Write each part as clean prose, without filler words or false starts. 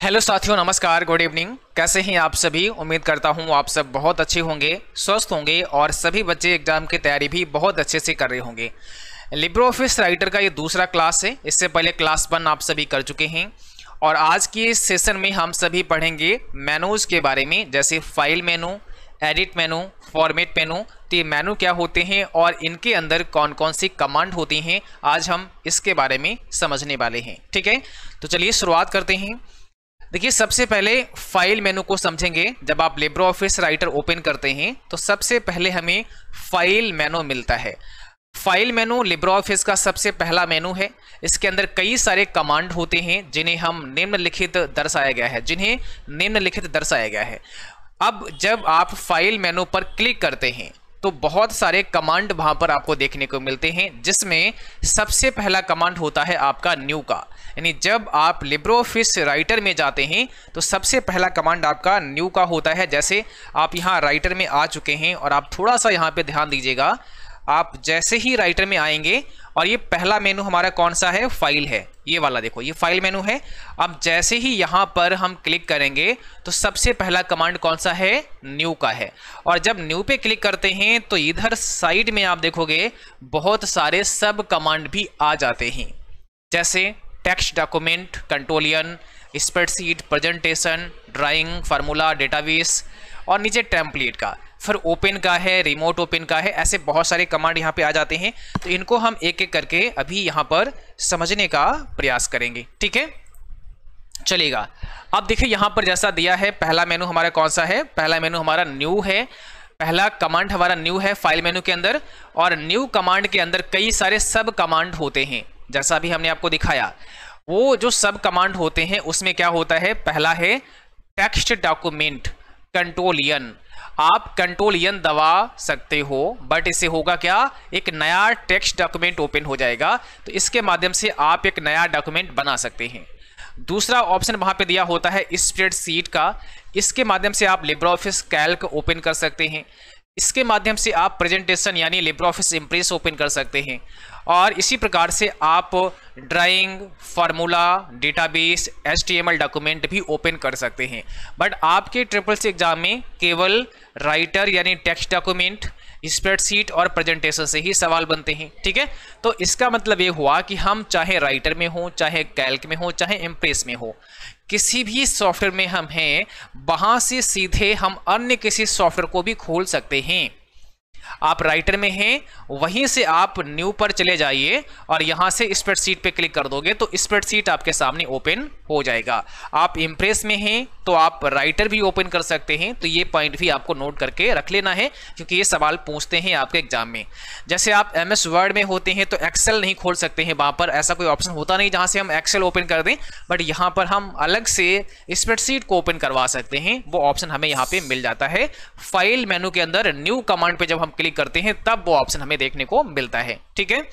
Hello साथियों, नमस्कार, good evening. कैसे हैं आप सभी? उम्मीद करता हूं आप सब बहुत अच्छे होंगे, स्वस्थ होंगे और सभी बच्चे एग्जाम की तैयारी भी बहुत अच्छे से कर रहे होंगे। लिब्रे ऑफिस राइटर का ये दूसरा क्लास है। इससे पहले क्लास 1 आप सभी कर चुके हैं और आज के इस सेशन में हम सभी पढ़ेंगे मेनूज के बारे में, जैसे फाइल मेनू, एडिट मेनू, फॉर्मेट मेनू। तो ये मेनू क्या होते हैं और इनके अंदर कौन कौन सी कमांड होती हैं, आज हम इसके बारे में समझने वाले हैं। ठीक है, तो चलिए शुरुआत करते हैं। देखिए, सबसे पहले फाइल मेनू को समझेंगे। जब आप लिब्रे ऑफिस राइटर ओपन करते हैं तो सबसे पहले हमें फाइल मेनू मिलता है। फाइल मेनू लिब्रे ऑफिस का सबसे पहला मेनू है। इसके अंदर कई सारे कमांड होते हैं जिन्हें निम्नलिखित दर्शाया गया है। अब जब आप फाइल मेनू पर क्लिक करते हैं तो बहुत सारे कमांड वहां पर आपको देखने को मिलते हैं, जिसमें सबसे पहला कमांड होता है आपका न्यू का। यानी जब आप लिब्रे ऑफिस राइटर में जाते हैं तो सबसे पहला कमांड आपका न्यू का होता है। जैसे आप यहाँ राइटर में आ चुके हैं और आप थोड़ा सा यहाँ पे ध्यान दीजिएगा। आप जैसे ही राइटर में आएंगे और ये पहला मेनू हमारा कौन सा है? फाइल है। ये वाला देखो, ये फाइल मेनू है। अब जैसे ही यहाँ पर हम क्लिक करेंगे तो सबसे पहला कमांड कौन सा है? न्यू का है। और जब न्यू पे क्लिक करते हैं तो इधर साइड में आप देखोगे बहुत सारे सब कमांड भी आ जाते हैं, जैसे टेक्स्ट डॉक्यूमेंट, कंट्रोलियन, spreadsheet, presentation, drawing, formula, database और नीचे टेम्पलेट का, फिर ओपन का है, रिमोट ओपन का है। ऐसे बहुत सारे कमांड यहाँ पे आ जाते हैं। तो इनको हम एक एक करके अभी यहाँ पर समझने का प्रयास करेंगे। ठीक है, चलेगा। अब देखिए यहाँ पर जैसा दिया है, पहला मेनू हमारा कौन सा है? पहला मेनू हमारा न्यू है। पहला कमांड हमारा न्यू है फाइल मेनू के अंदर। और न्यू कमांड के अंदर कई सारे सब कमांड होते हैं, जैसा भी हमने आपको दिखाया। वो जो सब कमांड होते हैं उसमें क्या होता है? पहला है टेक्स्ट डॉक्यूमेंट, कंट्रोलियन। आप कंट्रोलियन दबा सकते हो, बट इससे होगा क्या? एक नया टेक्स्ट डॉक्यूमेंट ओपन हो जाएगा। तो इसके माध्यम से आप एक नया डॉक्यूमेंट बना सकते हैं। दूसरा ऑप्शन वहां पे दिया होता है स्प्रेडशीट का। इसके माध्यम से आप लिब्रे ऑफिस कैल्क ओपन कर सकते हैं। इसके माध्यम से आप प्रेजेंटेशन यानी लिब्रे ऑफिस इम्प्रेस ओपन कर सकते हैं। और इसी प्रकार से आप drawing, formula, database, HTML document भी ओपन कर सकते हैं। बट आपके SSC एग्जाम में केवल राइटर यानी टेक्स्ट डॉक्यूमेंट, स्प्रेडशीट और प्रेजेंटेशन से ही सवाल बनते हैं। ठीक है, तो इसका मतलब ये हुआ कि हम चाहे राइटर में हो, चाहे कैल्क में हो, चाहे इम्प्रेस में हो, किसी भी सॉफ्टवेयर में हम हैं, वहां से सीधे हम अन्य किसी सॉफ्टवेयर को भी खोल सकते हैं। आप राइटर में हैं, वहीं से आप न्यू पर चले जाइए और यहां से स्प्रेडशीट पे क्लिक कर दोगे तो स्प्रेडशीट आपके सामने ओपन हो जाएगा। आप इम्प्रेस में हैं तो आप राइटर भी ओपन कर सकते हैं। तो ये पॉइंट भी आपको नोट करके रख लेना है, क्योंकि ये सवाल पूछते हैं आपके एग्जाम में। जैसे आप MS वर्ड में होते हैं तो एक्सेल नहीं खोल सकते हैं, वहां पर ऐसा कोई ऑप्शन होता नहीं जहां से हम एक्सेल ओपन कर दें, बट यहां पर हम अलग से स्प्रेडशीट को ओपन करवा सकते हैं। वो ऑप्शन हमें यहाँ पे मिल जाता है। फाइल मेनू के अंदर न्यू कमांड पे जब हम क्लिक करते हैं तब वो ऑप्शन हमें देखने को मिलता है। ठीक है,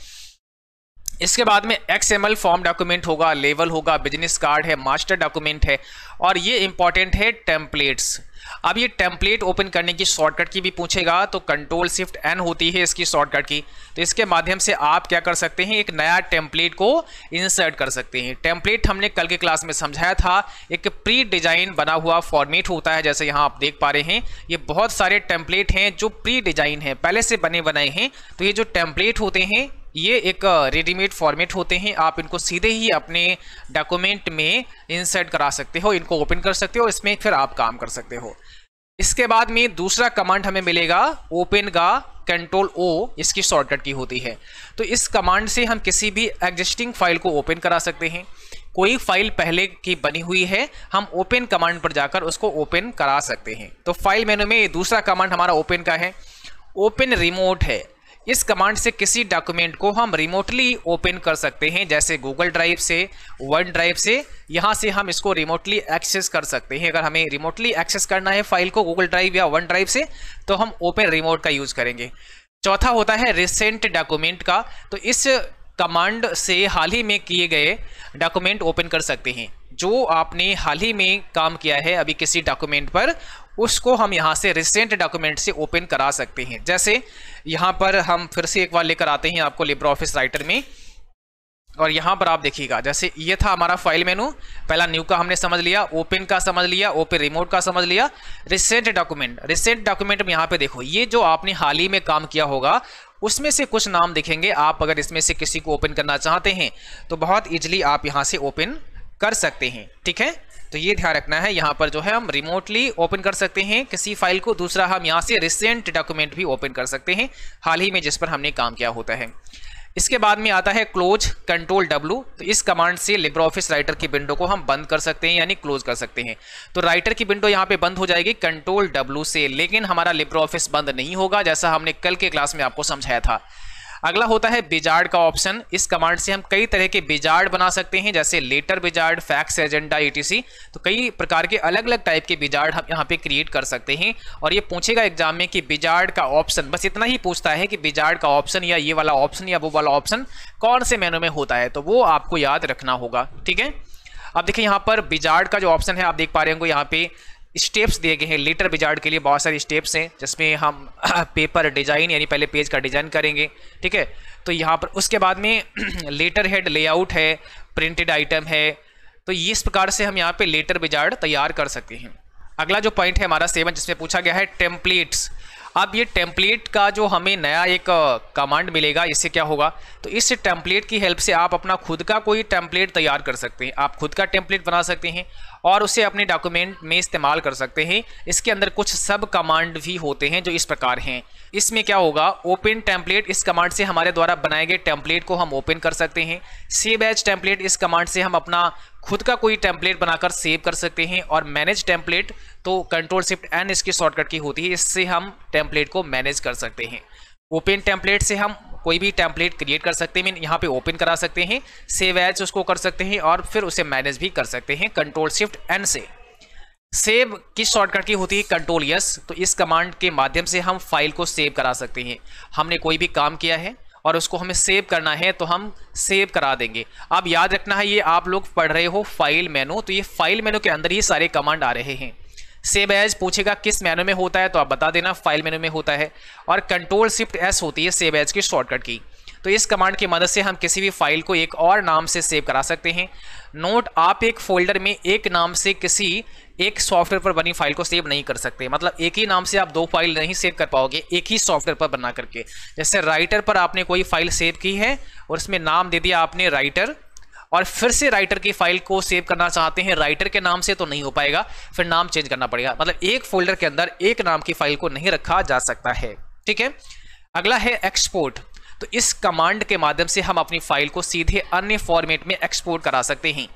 इसके बाद में XML फॉर्म डॉक्यूमेंट होगा, लेवल होगा, बिजनेस कार्ड है, मास्टर डॉक्यूमेंट है और ये इंपॉर्टेंट है टेम्पलेट्स। अब ये टेम्पलेट ओपन करने की शॉर्टकट की भी पूछेगा तो Ctrl+Shift+N होती है इसकी शॉर्टकट की। तो इसके माध्यम से आप क्या कर सकते हैं? एक नया टेम्पलेट को इंसर्ट कर सकते हैं। टेम्पलेट हमने कल के क्लास में समझाया था, एक प्री डिजाइन बना हुआ फॉर्मेट होता है। जैसे यहाँ आप देख पा रहे हैं, ये बहुत सारे टेम्पलेट हैं जो प्री डिजाइन है, पहले से बने बनाए हैं। तो ये जो टेम्पलेट होते हैं ये एक रेडीमेड फॉर्मेट होते हैं। आप इनको सीधे ही अपने डॉक्यूमेंट में इंसर्ट करा सकते हो, इनको ओपन कर सकते हो, इसमें फिर आप काम कर सकते हो। इसके बाद में दूसरा कमांड हमें मिलेगा ओपन का, Ctrl+O इसकी शॉर्टकट की होती है। तो इस कमांड से हम किसी भी एग्जिस्टिंग फाइल को ओपन करा सकते हैं। कोई फाइल पहले की बनी हुई है, हम ओपन कमांड पर जाकर उसको ओपन करा सकते हैं। तो फाइल मेनू में दूसरा कमांड हमारा ओपन का है। ओपन रिमोट है। इस कमांड से किसी डॉक्यूमेंट को हम रिमोटली ओपन कर सकते हैं, जैसे गूगल ड्राइव से, वन ड्राइव से। यहाँ से हम इसको रिमोटली एक्सेस कर सकते हैं। अगर हमें रिमोटली एक्सेस करना है फाइल को गूगल ड्राइव या वन ड्राइव से तो हम ओपन रिमोट का यूज करेंगे। चौथा होता है रिसेंट डॉक्यूमेंट का। तो इस कमांड से हाल ही में किए गए डॉक्यूमेंट ओपन कर सकते हैं। जो आपने हाल ही में काम किया है अभी किसी डॉक्यूमेंट पर, उसको हम यहाँ से रिसेंट डॉक्यूमेंट से ओपन करा सकते हैं। जैसे यहाँ पर हम फिर से एक बार लेकर आते हैं आपको लिब्रे ऑफिस राइटर में। और यहाँ पर आप देखिएगा, जैसे ये था हमारा फाइल मेनू, पहला न्यू का हमने समझ लिया, ओपन का समझ लिया, ओपन रिमोट का समझ लिया, रिसेंट डॉक्यूमेंट में यहाँ पे देखो, ये जो आपने हाल ही में काम किया होगा उसमें से कुछ नाम दिखेंगे। आप अगर इसमें से किसी को ओपन करना चाहते हैं तो बहुत इजीली आप यहाँ से ओपन कर सकते हैं, ठीक है। तो ये ध्यान रखना है, यहाँ पर जो है हम रिमोटली ओपन कर सकते हैं किसी फाइल को, दूसरा हम यहाँ से रिसेंट डॉक्यूमेंट भी ओपन कर सकते हैं हाल ही में जिस पर हमने काम किया होता है। इसके बाद में आता है क्लोज कंट्रोल W। तो इस कमांड से लिब्रे ऑफिस राइटर की विंडो को हम बंद कर सकते हैं, यानी क्लोज कर सकते हैं। तो राइटर की विंडो यहाँ पे बंद हो जाएगी कंट्रोल W से, लेकिन हमारा लिब्रे ऑफिस बंद नहीं होगा, जैसा हमने कल के क्लास में आपको समझाया था। अगला होता है विजार्ड का ऑप्शन। इस कमांड से हम कई तरह के विजार्ड बना सकते हैं, जैसे letter wizard, fax agenda, etc। तो कई प्रकार के अलग अलग टाइप के विजार्ड हम यहाँ पे क्रिएट कर सकते हैं। और ये पूछेगा एग्जाम में कि विजार्ड का ऑप्शन, बस इतना ही पूछता है कि विजार्ड का ऑप्शन या ये वाला ऑप्शन या वो वाला ऑप्शन कौन से मेनू में होता है, तो वो आपको याद रखना होगा, ठीक है। अब देखिए यहाँ पर विजार्ड का जो ऑप्शन है आप देख पा रहे होंगे, यहाँ पे स्टेप्स दिए गए हैं। लेटर विजार्ड के लिए बहुत सारे स्टेप्स हैं, जिसमें हम पेपर डिजाइन यानी पहले पेज का डिजाइन करेंगे, ठीक है। तो यहाँ पर उसके बाद में लेटर हेड लेआउट है, प्रिंटेड आइटम है। तो इस प्रकार से हम यहाँ पे लेटर विजार्ड तैयार कर सकते हैं। अगला जो पॉइंट है हमारा 7, जिसमें पूछा गया है टेम्पलेट्स। अब ये टेम्पलेट का जो हमें नया एक कमांड मिलेगा, इससे क्या होगा, तो इस टेम्पलेट की हेल्प से आप अपना खुद का कोई टेम्पलेट तैयार कर सकते हैं। आप खुद का टेम्पलेट बना सकते हैं और उसे अपने डॉक्यूमेंट में इस्तेमाल कर सकते हैं। इसके अंदर कुछ सब कमांड भी होते हैं जो इस प्रकार हैं। इसमें क्या होगा, ओपन टेम्पलेट, इस कमांड से हमारे द्वारा बनाए गए टेम्पलेट को हम ओपन कर सकते हैं। सेव एज टेम्पलेट, इस कमांड से हम अपना खुद का कोई टेम्पलेट बनाकर सेव कर सकते हैं। और मैनेज टेम्पलेट, तो कंट्रोल-Shift-N इसकी शॉर्टकट की होती है, इससे हम टेम्पलेट को मैनेज कर सकते हैं। ओपन टेम्पलेट से हम कोई भी टेम्पलेट क्रिएट कर सकते हैं, यहाँ पे ओपन करा सकते हैं, सेव एज उसको कर सकते हैं और फिर उसे मैनेज भी कर सकते हैं कंट्रोल-Shift-N से। सेव किस शॉर्टकट की होती है, कंट्रोल-S। तो इस कमांड के माध्यम से हम फाइल को सेव करा सकते हैं। हमने कोई भी काम किया है और उसको हमें सेव करना है तो हम सेव करा देंगे। अब याद रखना है, ये आप लोग पढ़ रहे हो फाइल मेनू, तो ये फाइल मेनू के अंदर ही सारे कमांड आ रहे हैं। सेव एज पूछेगा किस मेनू में होता है, तो आप बता देना फाइल मेनू में होता है। और कंट्रोल-Shift-S होती है सेव एज की शॉर्टकट की। तो इस कमांड की मदद से हम किसी भी फाइल को एक और नाम से सेव करा सकते हैं। नोट, आप एक फोल्डर में एक नाम से किसी एक सॉफ्टवेयर पर बनी फाइल को सेव नहीं कर सकते, मतलब एक ही नाम से आप 2 फाइल नहीं सेव कर पाओगे एक ही सॉफ्टवेयर पर बना करके। जैसे राइटर पर आपने कोई फाइल सेव की है और उसमें नाम दे दिया आपने राइटर, और फिर से राइटर की फाइल को सेव करना चाहते हैं राइटर के नाम से, तो नहीं हो पाएगा, फिर नाम चेंज करना पड़ेगा। मतलब एक फोल्डर के अंदर एक नाम की फाइल को नहीं रखा जा सकता है, ठीक है। अगला है एक्सपोर्ट। तो इस कमांड के माध्यम से हम अपनी फाइल को सीधे अन्य फॉर्मेट में एक्सपोर्ट करा सकते हैं।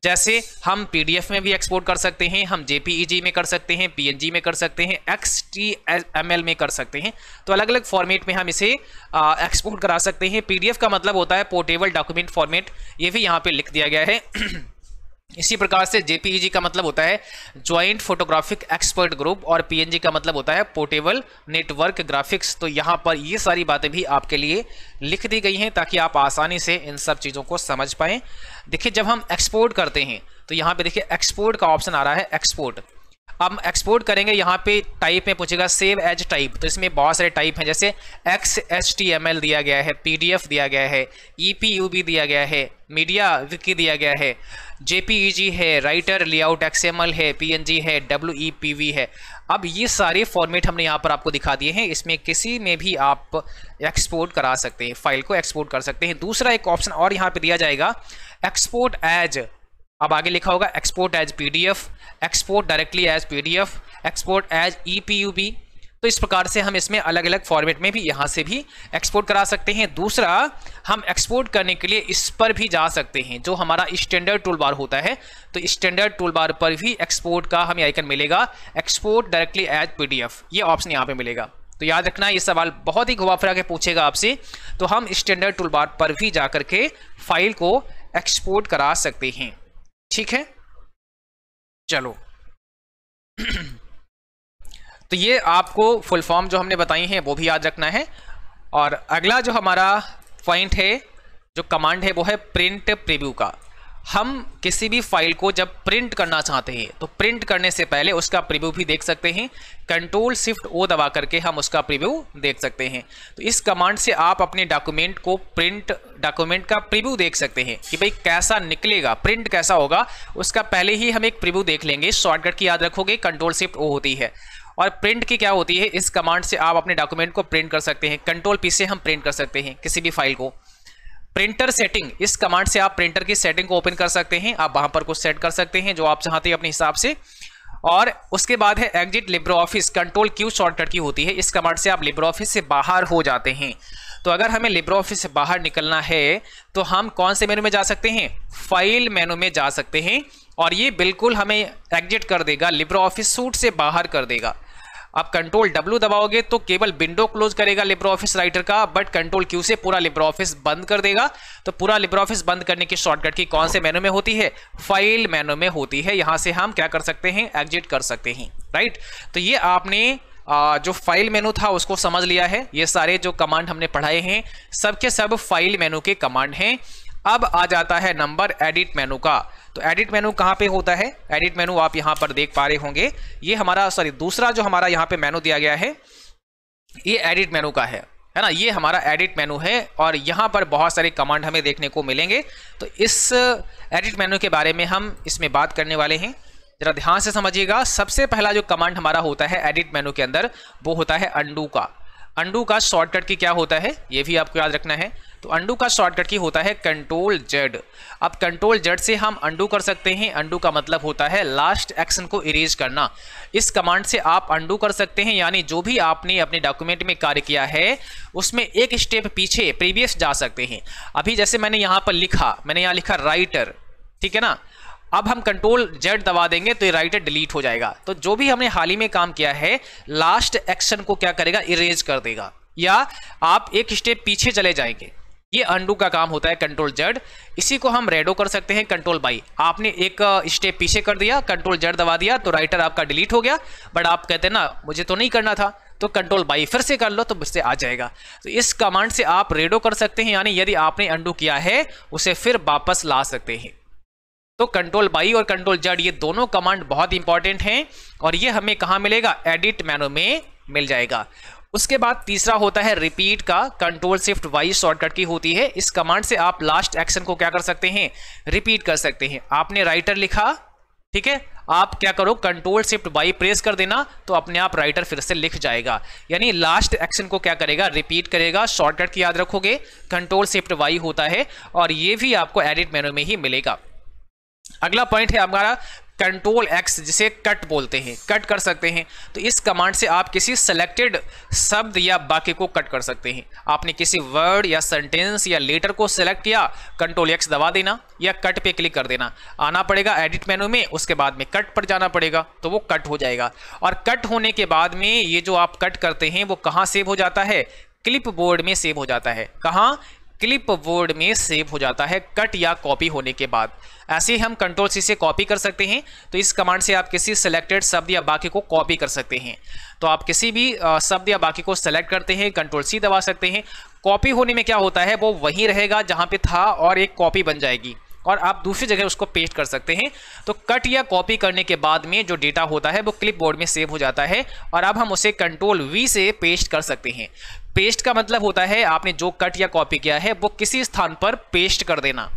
जैसे हम PDF में भी एक्सपोर्ट कर सकते हैं, हम JPEG में कर सकते हैं, PNG में कर सकते हैं, XML में कर सकते हैं। तो अलग अलग फॉर्मेट में हम इसे एक्सपोर्ट करा सकते हैं। PDF का मतलब होता है पोर्टेबल डॉक्यूमेंट फॉर्मेट, ये भी यहाँ पे लिख दिया गया है। इसी प्रकार से JPEG का मतलब होता है ज्वाइंट फोटोग्राफिक एक्सपर्ट ग्रुप, और PNG का मतलब होता है पोर्टेबल नेटवर्क ग्राफिक्स। तो यहाँ पर ये सारी बातें भी आपके लिए लिख दी गई हैं ताकि आप आसानी से इन सब चीज़ों को समझ पाएं। देखिए, जब हम एक्सपोर्ट करते हैं तो यहाँ पे देखिए एक्सपोर्ट का ऑप्शन आ रहा है, एक्सपोर्ट। अब एक्सपोर्ट करेंगे, यहाँ पे टाइप में पूछेगा सेव एज टाइप। तो इसमें बहुत सारे टाइप हैं, जैसे XHTML दिया गया है, PDF दिया गया है, EPUB दिया गया है, मीडिया विकी दिया गया है, JPEG है, राइटर लेआउट XML है, PNG है, WEPV है। अब ये सारे फॉर्मेट हमने यहाँ पर आपको दिखा दिए हैं, इसमें किसी में भी आप एक्सपोर्ट करा सकते हैं, फाइल को एक्सपोर्ट कर सकते हैं। दूसरा एक ऑप्शन और यहाँ पे दिया जाएगा, एक्सपोर्ट एज। अब आगे लिखा होगा export as PDF, export directly as PDF, export as EPUB। तो इस प्रकार से हम इसमें अलग अलग फॉर्मेट में भी यहाँ से भी एक्सपोर्ट करा सकते हैं। दूसरा, हम एक्सपोर्ट करने के लिए इस पर भी जा सकते हैं, जो हमारा स्टैंडर्ड टूल बार होता है। तो स्टैंडर्ड टूल बार पर भी एक्सपोर्ट का हमें आइकन मिलेगा, एक्सपोर्ट डायरेक्टली एज PDF, ये ऑप्शन यहाँ पे मिलेगा। तो याद रखना, ये सवाल बहुत ही घुमा फिरा के पूछेगा आपसे। तो हम स्टैंडर्ड टूल बार पर भी जा करके फाइल को एक्सपोर्ट करा सकते हैं, ठीक है। चलो तो ये आपको फुल फॉर्म जो हमने बताई हैं वो भी याद रखना है। और अगला जो हमारा पॉइंट है, जो कमांड है, वो है प्रिंट प्रीव्यू का। हम किसी भी फाइल को जब प्रिंट करना चाहते हैं तो प्रिंट करने से पहले उसका प्रीव्यू भी देख सकते हैं। कंट्रोल शिफ्ट ओ दबा करके हम उसका प्रीव्यू देख सकते हैं। तो इस कमांड से आप अपने डॉक्यूमेंट का प्रीव्यू देख सकते हैं कि भाई कैसा निकलेगा, प्रिंट कैसा होगा, उसका पहले ही हम एक प्रीव्यू देख लेंगे। शॉर्टकट की याद रखोगे, कंट्रोल शिफ्ट ओ होती है। और प्रिंट की क्या होती है, इस कमांड से आप अपने डॉक्यूमेंट को प्रिंट कर सकते हैं। कंट्रोल पी से हम प्रिंट कर सकते हैं किसी भी फाइल को। प्रिंटर सेटिंग, इस कमांड से आप प्रिंटर की सेटिंग को ओपन कर सकते हैं। आप वहां पर कुछ सेट कर सकते हैं जो आप चाहते हैं अपने हिसाब से। और उसके बाद है exit Libre office, control Q shortcut की होती है। इस कमांड से आप लिब्रे ऑफिस से बाहर हो जाते हैं। तो अगर हमें लिब्रे ऑफिस से बाहर निकलना है तो हम कौन से मेनू में जा सकते हैं, फाइल मेनू में जा सकते हैं। और ये बिल्कुल हमें एग्जिट कर देगा, लिब्रे ऑफिस सूट से बाहर कर देगा। आप कंट्रोल डब्ल्यू दबाओगे तो केवल विंडो क्लोज करेगा लिब्रे ऑफिस राइटर का, बट कंट्रोल क्यू से पूरा लिब्रे ऑफिस बंद कर देगा। तो पूरा लिब्रे ऑफिस बंद करने की शॉर्टकट की कौन से मेनू में होती है, फाइल मेनू में होती है। यहां से हम क्या कर सकते हैं, एग्जिट कर सकते हैं, राइट। तो ये आपने जो फाइल मेनू था उसको समझ लिया है। ये सारे जो कमांड हमने पढ़ाए हैं सबके सब फाइल मेनू के कमांड हैं। अब आ जाता है नंबर एडिट मेनू का। तो एडिट मेनू कहाँ पे होता है, एडिट मेनू आप यहाँ पर देख पा रहे होंगे। ये हमारा दूसरा जो हमारा यहाँ पे मेनू दिया गया है ये एडिट मेनू का है ना। ये हमारा एडिट मेनू है और यहाँ पर बहुत सारे कमांड हमें देखने को मिलेंगे। तो इस एडिट मेनू के बारे में हम इसमें बात करने वाले हैं, जरा ध्यान से समझिएगा। सबसे पहला जो कमांड हमारा होता है एडिट मेनू के अंदर वो होता है अंडू का। अंडू का शॉर्टकट की क्या होता है ये भी आपको याद रखना है। तो अंडू का शॉर्टकट की होता है कंट्रोल जेड। अब कंट्रोल जेड से हम अंडू कर सकते हैं। अंडू का मतलब होता है लास्ट एक्शन को इरेज करना। इस कमांड से आप अंडू कर सकते हैं, यानी जो भी आपने अपने डॉक्यूमेंट में कार्य किया है उसमें एक स्टेप पीछे प्रीवियस जा सकते हैं। अभी जैसे मैंने यहाँ पर लिखा, मैंने यहाँ लिखा राइटर, ठीक है ना। अब हम कंट्रोल जेड दबा देंगे तो ये राइटर डिलीट हो जाएगा। तो जो भी हमने हाल ही में काम किया है लास्ट एक्शन को क्या करेगा, इरेज कर देगा, या आप एक स्टेप पीछे चले जाएंगे। ये अंडू का काम होता है कंट्रोल जेड। इसी को हम रेडो कर सकते हैं कंट्रोल बाई। आपने एक स्टेप पीछे कर दिया, कंट्रोल जेड दबा दिया तो राइटर आपका डिलीट हो गया, बट आप कहते हैं ना मुझे तो नहीं करना था, तो कंट्रोल बाई फिर से कर लो तो उससे आ जाएगा। तो इस कमांड से आप रेडो कर सकते हैं, यानी यदि आपने अंडू किया है उसे फिर वापस ला सकते हैं। तो कंट्रोल बाई और कंट्रोल जेड ये दोनों कमांड बहुत इंपॉर्टेंट हैं और ये हमें कहां मिलेगा, एडिट मेनू में मिल जाएगा। उसके बाद तीसरा होता है रिपीट का, कंट्रोल शिफ्ट वाई शॉर्टकट की होती है। इस कमांड से आप लास्ट एक्शन को क्या कर सकते हैं, रिपीट कर सकते हैं। आपने राइटर लिखा, ठीक है, आप क्या करो कंट्रोल शिफ्ट वाई प्रेस कर देना तो अपने आप राइटर फिर से लिख जाएगा, यानी लास्ट एक्शन को क्या करेगा, रिपीट करेगा। शॉर्टकट की याद रखोगे कंट्रोल शिफ्ट वाई होता है और ये भी आपको एडिट मेनू में ही मिलेगा। अगला पॉइंट है हमारा कंट्रोल एक्स, जिसे कट बोलते हैं, कट कर सकते हैं। तो इस कमांड से आप किसी सेलेक्टेड शब्द या वाक्य को कट कर सकते हैं। आपने किसी वर्ड या सेंटेंस या लेटर को सेलेक्ट किया, कंट्रोल एक्स दबा देना या कट पे क्लिक कर देना, आना पड़ेगा एडिट मेनू में, उसके बाद में कट पर जाना पड़ेगा तो वो कट हो जाएगा। और कट होने के बाद में ये जो आप कट करते हैं वो कहाँ सेव हो जाता है, क्लिप बोर्ड में सेव हो जाता है। कहाँ, क्लिप बोर्ड में सेव हो जाता है कट या कॉपी होने के बाद। ऐसे ही हम कंट्रोल सी से कॉपी कर सकते हैं। तो इस कमांड से आप किसी सिलेक्टेड शब्द या वाक्य को कॉपी कर सकते हैं। तो आप किसी भी शब्द या वाक्य को सेलेक्ट करते हैं, कंट्रोल सी दबा सकते हैं। कॉपी होने में क्या होता है, वो वहीं रहेगा जहां पे था और एक कॉपी बन जाएगी और आप दूसरी जगह उसको पेस्ट कर सकते हैं। तो कट या कॉपी करने के बाद में जो डेटा होता है वो क्लिप बोर्ड में सेव हो जाता है और अब हम उसे कंट्रोल वी से पेस्ट कर सकते हैं। पेस्ट का मतलब होता है आपने जो कट या कॉपी किया है वो किसी स्थान पर पेस्ट कर देना।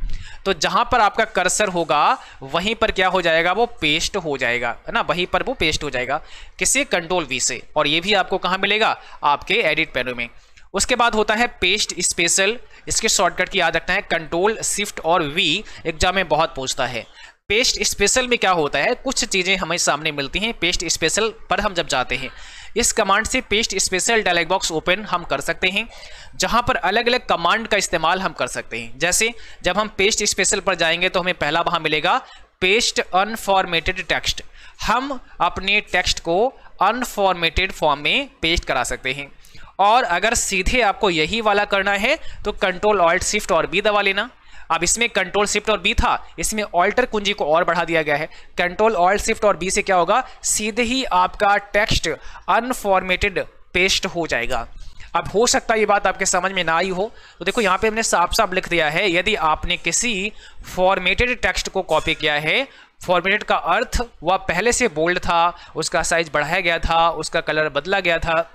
तो जहां पर आपका कर्सर होगा वहीं पर क्या हो जाएगा, वो पेस्ट हो जाएगा, है ना, वहीं पर वो पेस्ट हो जाएगा किसी कंट्रोल वी से। और ये भी आपको कहां मिलेगा, आपके एडिट मेनू में। उसके बाद होता है पेस्ट स्पेशल। इसके शॉर्टकट की याद रखना है कंट्रोल शिफ्ट और वी, एग्जाम में बहुत पूछता है। पेस्ट स्पेशल में क्या होता है, कुछ चीजें हमें सामने मिलती हैं। पेस्ट स्पेशल पर हम जब जाते हैं, इस कमांड से paste special dialogue box open हम कर सकते हैं, जहां पर अलग अलग कमांड का इस्तेमाल हम कर सकते हैं। जैसे जब हम पेस्ट स्पेशल पर जाएंगे तो हमें पहला वहां मिलेगा पेस्ट अनफॉर्मेटेड टेक्स्ट। हम अपने टेक्स्ट को अनफॉर्मेटेड फॉर्म में पेस्ट करा सकते हैं। और अगर सीधे आपको यही वाला करना है तो कंट्रोल ऑल्ट शिफ्ट और बी दबा लेना। अब इसमें कंट्रोल शिफ्ट और बी था, इसमें ऑल्टर कुंजी को और बढ़ा दिया गया है। कंट्रोल ऑल्ट शिफ्ट और बी से क्या होगा, सीधे ही आपका टेक्स्ट अनफॉर्मेटेड पेस्ट हो जाएगा। अब हो सकता है ये बात आपके समझ में ना आई हो, तो देखो यहाँ पे हमने साफ साफ लिख दिया है, यदि आपने किसी फॉर्मेटेड टेक्स्ट को कॉपी किया है, फॉर्मेटेड का अर्थ वह पहले से बोल्ड था, उसका साइज बढ़ाया गया था, उसका कलर बदला गया था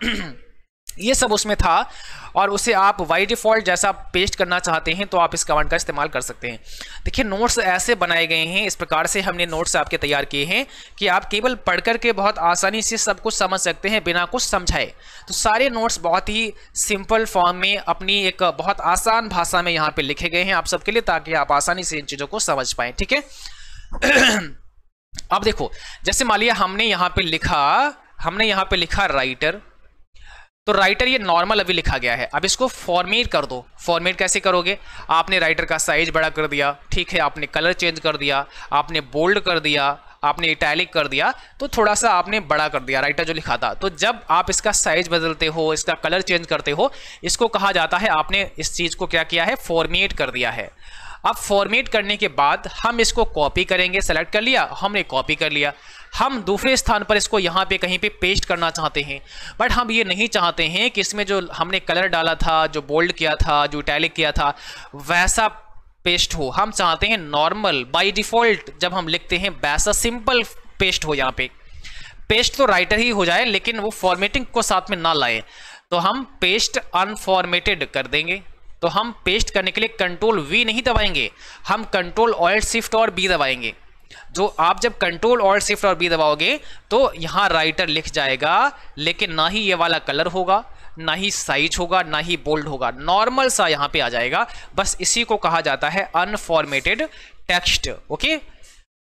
ये सब उसमें था, और उसे आप बाय डिफॉल्ट जैसा पेस्ट करना चाहते हैं तो आप इस कमांड का इस्तेमाल कर सकते हैं। देखिए नोट्स ऐसे बनाए गए हैं, इस प्रकार से हमने नोट्स आपके तैयार किए हैं कि आप केवल पढ़ करके बहुत आसानी से सब कुछ समझ सकते हैं बिना कुछ समझाए। तो सारे नोट्स बहुत ही सिंपल फॉर्म में अपनी एक बहुत आसान भाषा में यहाँ पे लिखे गए हैं आप सबके लिए, ताकि आप आसानी से इन चीज़ों को समझ पाएँ। ठीक है अब देखो, जैसे मान लिया हमने यहाँ पे लिखा राइटर, तो राइटर ये नॉर्मल अभी लिखा गया है। अब इसको फॉर्मेट कर दो। फॉर्मेट कैसे करोगे? आपने राइटर का साइज बड़ा कर दिया, ठीक है, आपने कलर चेंज कर दिया, आपने बोल्ड कर दिया, आपने इटैलिक कर दिया, तो थोड़ा सा आपने बड़ा कर दिया राइटर जो लिखा था। तो जब आप इसका साइज बदलते हो, इसका कलर चेंज करते हो, इसको कहा जाता है आपने इस चीज़ को क्या किया है, फॉर्मेट कर दिया है। अब फॉर्मेट करने के बाद हम इसको कॉपी करेंगे, सेलेक्ट कर लिया, हमने कॉपी कर लिया, हम दूसरे स्थान पर इसको यहाँ पे कहीं पे पेस्ट करना चाहते हैं, बट हम ये नहीं चाहते हैं कि इसमें जो हमने कलर डाला था, जो बोल्ड किया था, जो इटैलिक किया था, वैसा पेस्ट हो। हम चाहते हैं नॉर्मल बाय डिफॉल्ट जब हम लिखते हैं वैसा सिंपल पेस्ट हो। यहाँ पे पेस्ट तो राइटर ही हो जाए, लेकिन वो फॉर्मेटिंग को साथ में ना लाए, तो हम पेस्ट अनफॉर्मेटेड कर देंगे। तो हम पेस्ट करने के लिए कंट्रोल वी नहीं दबाएंगे, हम कंट्रोल ऑल्ट शिफ्ट और बी दबाएंगे। जो आप जब कंट्रोल ऑल्ट शिफ्ट और बी दबाओगे तो यहाँ राइटर लिख जाएगा, लेकिन ना ही ये वाला कलर होगा, ना ही साइज होगा, ना ही बोल्ड होगा, नॉर्मल सा यहाँ पे आ जाएगा। बस इसी को कहा जाता है अनफॉर्मेटेड टेक्स्ट। ओके,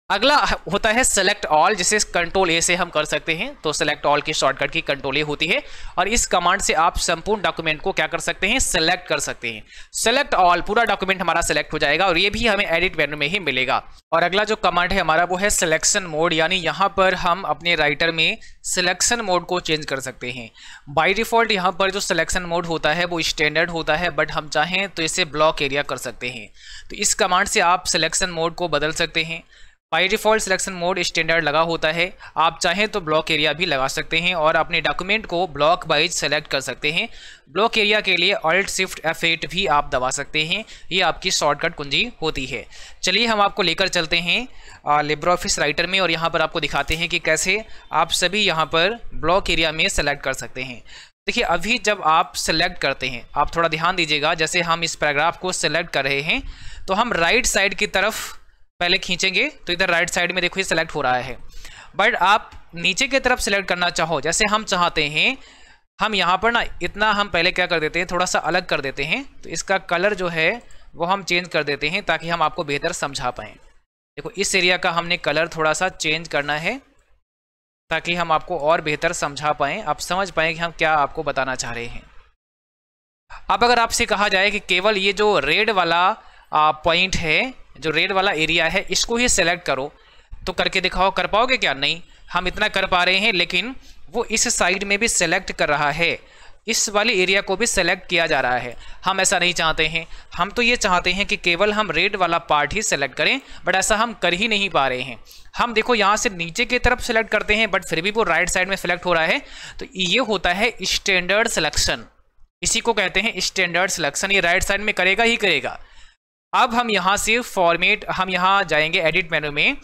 अगला होता है सेलेक्ट ऑल, जिसे कंट्रोल ए से हम कर सकते हैं। तो सेलेक्ट ऑल की शॉर्टकट की कंट्रोल ए होती है, और इस कमांड से आप संपूर्ण डॉक्यूमेंट को क्या कर सकते हैं, सेलेक्ट कर सकते हैं। सेलेक्ट ऑल, पूरा डॉक्यूमेंट हमारा सेलेक्ट हो जाएगा, और ये भी हमें एडिट मेनू में ही मिलेगा। और अगला जो कमांड है हमारा वो है सिलेक्शन मोड, यानी यहाँ पर हम अपने राइटर में सिलेक्शन मोड को चेंज कर सकते हैं। बाय डिफॉल्ट यहाँ पर जो सिलेक्शन मोड होता है वो स्टैंडर्ड होता है, बट हम चाहें तो इसे ब्लॉक एरिया कर सकते हैं। तो इस कमांड से आप सिलेक्शन मोड को बदल सकते हैं। By default selection mode standard लगा होता है, आप चाहें तो ब्लॉक एरिया भी लगा सकते हैं और अपने डॉक्यूमेंट को ब्लॉक वाइज सेलेक्ट कर सकते हैं। ब्लॉक एरिया के लिए ऑल्ट शिफ्ट F8 भी आप दबा सकते हैं, ये आपकी शॉर्टकट कुंजी होती है। चलिए हम आपको लेकर चलते हैं लिब्रे ऑफिस राइटर में, और यहाँ पर आपको दिखाते हैं कि कैसे आप सभी यहाँ पर ब्लॉक एरिया में सेलेक्ट कर सकते हैं। देखिए अभी जब आप सेलेक्ट करते हैं, आप थोड़ा ध्यान दीजिएगा, जैसे हम इस पैराग्राफ को सेलेक्ट कर रहे हैं तो हम राइट साइड की तरफ पहले खींचेंगे, तो इधर राइट साइड में देखो ये सेलेक्ट हो रहा है। बट आप नीचे की तरफ सेलेक्ट करना चाहो, जैसे हम चाहते हैं, हम यहाँ पर ना इतना हम पहले क्या कर देते हैं, थोड़ा सा अलग कर देते हैं। तो इसका कलर जो है वो हम चेंज कर देते हैं ताकि हम आपको बेहतर समझा पाएँ। देखो इस एरिया का हमने कलर थोड़ा सा चेंज करना है ताकि हम आपको और बेहतर समझा पाएँ, आप समझ पाएँ कि हम क्या आपको बताना चाह रहे हैं। अब अगर आपसे कहा जाए कि केवल ये जो रेड वाला पॉइंट है, जो रेड वाला एरिया है, इसको ही सेलेक्ट करो, तो करके दिखाओ, कर पाओगे क्या? नहीं, हम इतना कर पा रहे हैं, लेकिन वो इस साइड में भी सेलेक्ट कर रहा है, इस वाले एरिया को भी सेलेक्ट किया जा रहा है। हम ऐसा नहीं चाहते हैं, हम तो ये चाहते हैं कि केवल हम रेड वाला पार्ट ही सेलेक्ट करें, बट ऐसा हम कर ही नहीं पा रहे हैं। हम देखो यहाँ से नीचे की तरफ सेलेक्ट करते हैं, बट फिर भी वो राइट साइड में सेलेक्ट हो रहा है। तो ये होता है स्टैंडर्ड सिलेक्शन, इसी को कहते हैं स्टैंडर्ड सिलेक्शन। ये राइट साइड में करेगा ही करेगा। अब हम यहाँ से फॉर्मेट, हम यहाँ जाएंगे एडिट मेनू में,